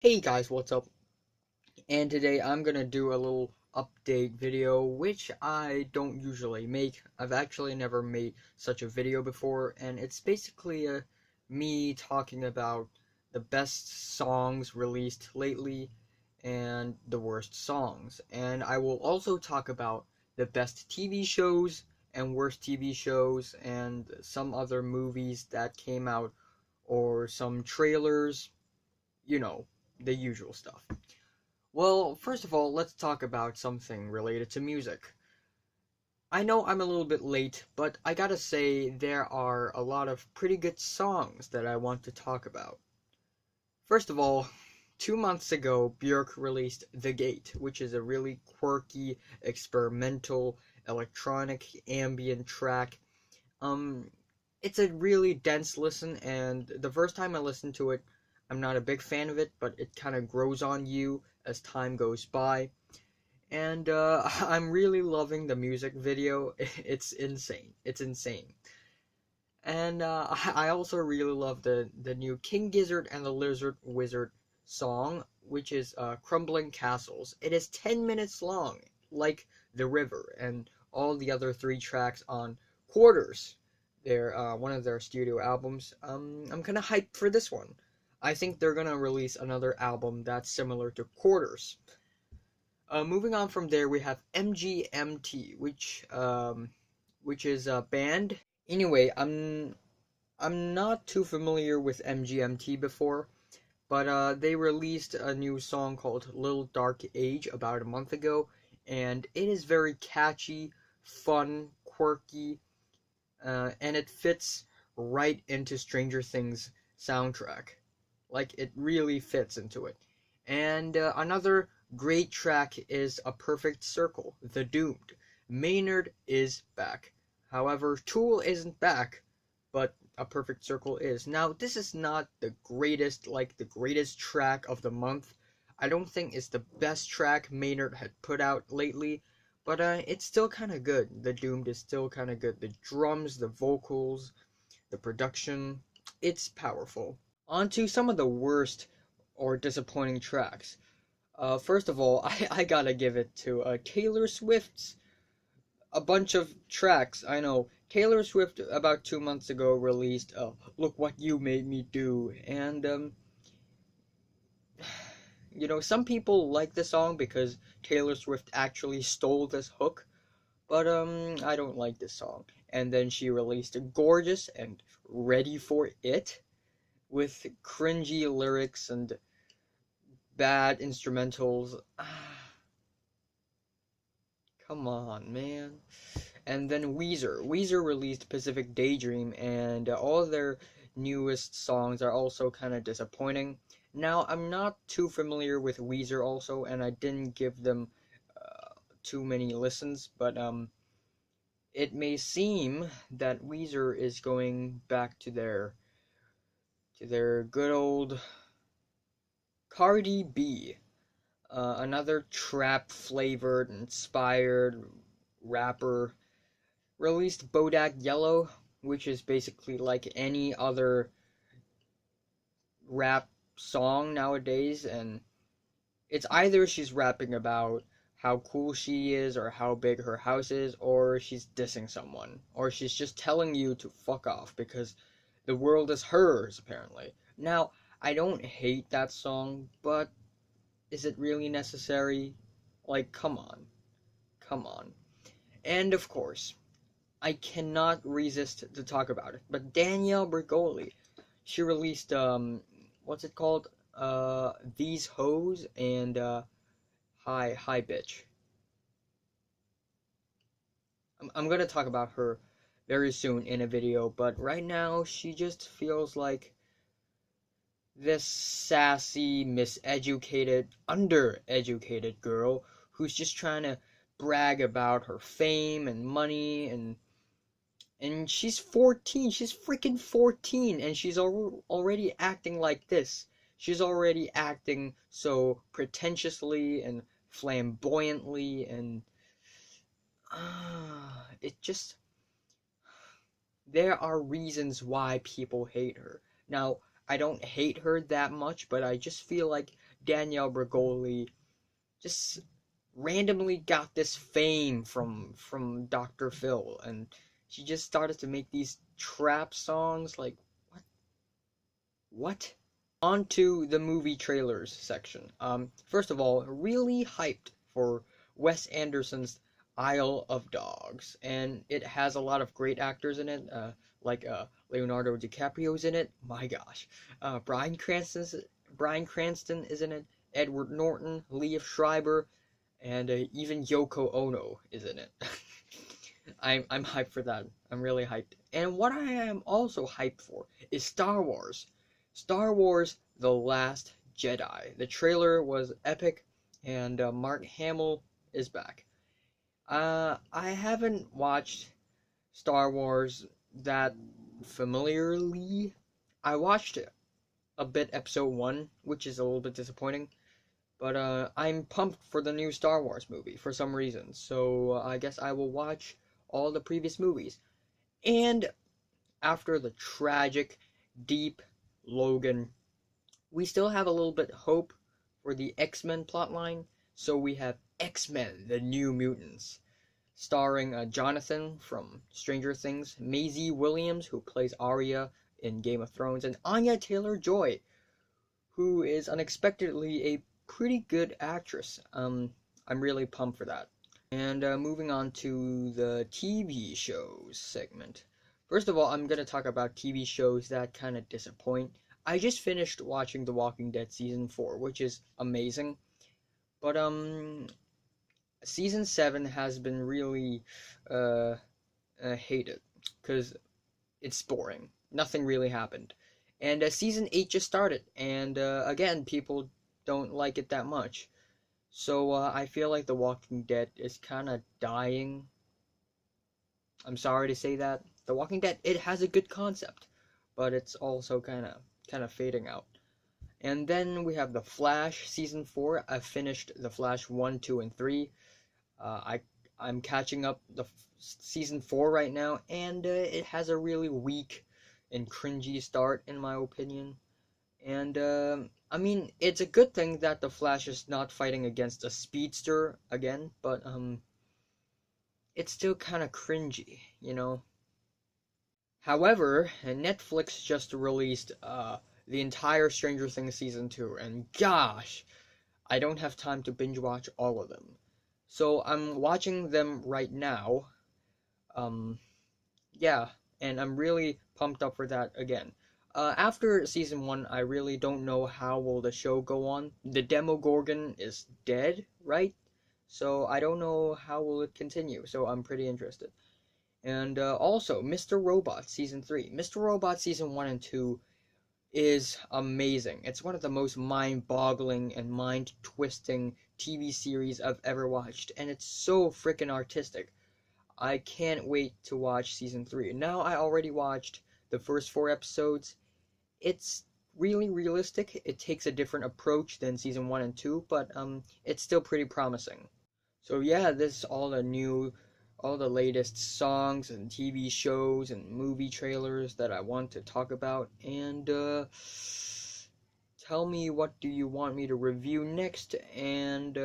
Hey guys, what's up? And today I'm gonna do a little update video, which I don't usually make. I've actually never made such a video before, and it's basically me talking about the best songs released lately and the worst songs. And I will also talk about the best TV shows and worst TV shows and some other movies that came out or some trailers, you know, the usual stuff. Well, first of all, let's talk about something related to music. I know I'm a little bit late, but I gotta say there are a lot of pretty good songs that I want to talk about. First of all, 2 months ago, Björk released The Gate, which is a really quirky, experimental, electronic, ambient track. Um, it's a really dense listen, and the first time I listened to it, I'm not a big fan of it, but it kind of grows on you as time goes by. And I'm really loving the music video. It's insane. It's insane. And I also really love the new King Gizzard and the Lizard Wizard song, which is Crumbling Castles. It is 10 minutes long, like The River and all the other three tracks on Quarters, their one of their studio albums. I'm kind of hyped for this one. I think they're gonna release another album that's similar to Quarters. Moving on from there, we have MGMT, which is a band. Anyway, I'm not too familiar with MGMT before, but they released a new song called Little Dark Age about a month ago, and it is very catchy, fun, quirky, and it fits right into Stranger Things soundtrack. Like, it really fits into it. And another great track is A Perfect Circle, The Doomed. Maynard is back. However, Tool isn't back, but A Perfect Circle is. Now, this is not the greatest, like the greatest track of the month. I don't think it's the best track Maynard had put out lately, but it's still kind of good. The Doomed is still kind of good. The drums, the vocals, the production, it's powerful. On to some of the worst or disappointing tracks. First of all, I gotta give it to Taylor Swift's a bunch of tracks. I know Taylor Swift about 2 months ago released "Look What You Made Me Do," and some people like the song because Taylor Swift actually stole this hook, but I don't like this song. And then she released "Gorgeous" and "Ready for It" with cringy lyrics and bad instrumentals. Come on, man. And then Weezer. Weezer released Pacific Daydream, and all of their newest songs are also kind of disappointing. Now, I'm not too familiar with Weezer also, and I didn't give them too many listens, but it may seem that Weezer is going back to their good old Cardi B. Another trap flavored, inspired rapper released Bodak Yellow, which is basically like any other rap song nowadays, and it's either she's rapping about how cool she is or how big her house is, or she's dissing someone, or she's just telling you to fuck off because the world is hers, apparently. Now, I don't hate that song, but is it really necessary? Like, come on. Come on. And of course, I cannot resist to talk about it. But Danielle Bregoli, she released what's it called? These Hoes and Hi Bitch. I'm gonna talk about her very soon in a video, but right now she just feels like this sassy, miseducated, undereducated girl who's just trying to brag about her fame and money and she's 14. She's freaking 14, and she's already acting like this. She's already acting so pretentiously and flamboyantly, and it just. There are reasons why people hate her. Now, I don't hate her that much, but I just feel like Danielle Bregoli just randomly got this fame from Dr. Phil, and she just started to make these trap songs. Like, what? On to the movie trailers section. First of all, really hyped for Wes Anderson's Isle of Dogs, and it has a lot of great actors in it, like Leonardo DiCaprio's in it. My gosh, Bryan Cranston is in it. Edward Norton, Liev Schreiber, and even Yoko Ono is in it. I'm hyped for that. I'm really hyped. And what I am also hyped for is Star Wars. Star Wars The Last Jedi. The trailer was epic, and Mark Hamill is back. I haven't watched Star Wars that familiarly. I watched a bit episode 1, which is a little bit disappointing. But I'm pumped for the new Star Wars movie for some reason. So I guess I will watch all the previous movies. And after the tragic, deep Logan, we still have a little bit hope for the X-Men plotline. So we have X-Men, the New Mutants, starring Jonathan from Stranger Things, Maisie Williams, who plays Arya in Game of Thrones, and Anya Taylor-Joy, who is unexpectedly a pretty good actress. I'm really pumped for that. And moving on to the TV shows segment. First of all, I'm going to talk about TV shows that kind of disappoint. I just finished watching The Walking Dead Season 4, which is amazing. But, Season 7 has been really, hated. Because it's boring. Nothing really happened. And Season 8 just started. And, again, people don't like it that much. So, I feel like The Walking Dead is kind of dying. I'm sorry to say that. The Walking Dead, it has a good concept, but it's also kind of fading out. And then we have The Flash Season 4. I finished The Flash 1, 2, and 3. I'm catching up the Season 4 right now, and it has a really weak and cringy start, in my opinion. And, I mean, it's a good thing that the Flash is not fighting against a speedster again, but, it's still kind of cringy, you know? However, Netflix just released, the entire Stranger Things Season 2, and gosh, I don't have time to binge watch all of them. So, I'm watching them right now, yeah, and I'm really pumped up for that again. After season 1, I really don't know how will the show go on. The Demogorgon is dead, right? So I don't know how will it continue. So I'm pretty interested. And also, Mr.Robot Season 3. Mr.Robot Season 1 and 2 is amazing. It's one of the most mind-boggling and mind-twisting TV series I've ever watched. And it's so freaking artistic. I can't wait to watch Season 3. Now I already watched the first 4 episodes. It's really realistic. It takes a different approach than Season 1 and 2, but it's still pretty promising. So yeah, this is all the latest songs and TV shows and movie trailers that I want to talk about. And tell me, what do you want me to review next? And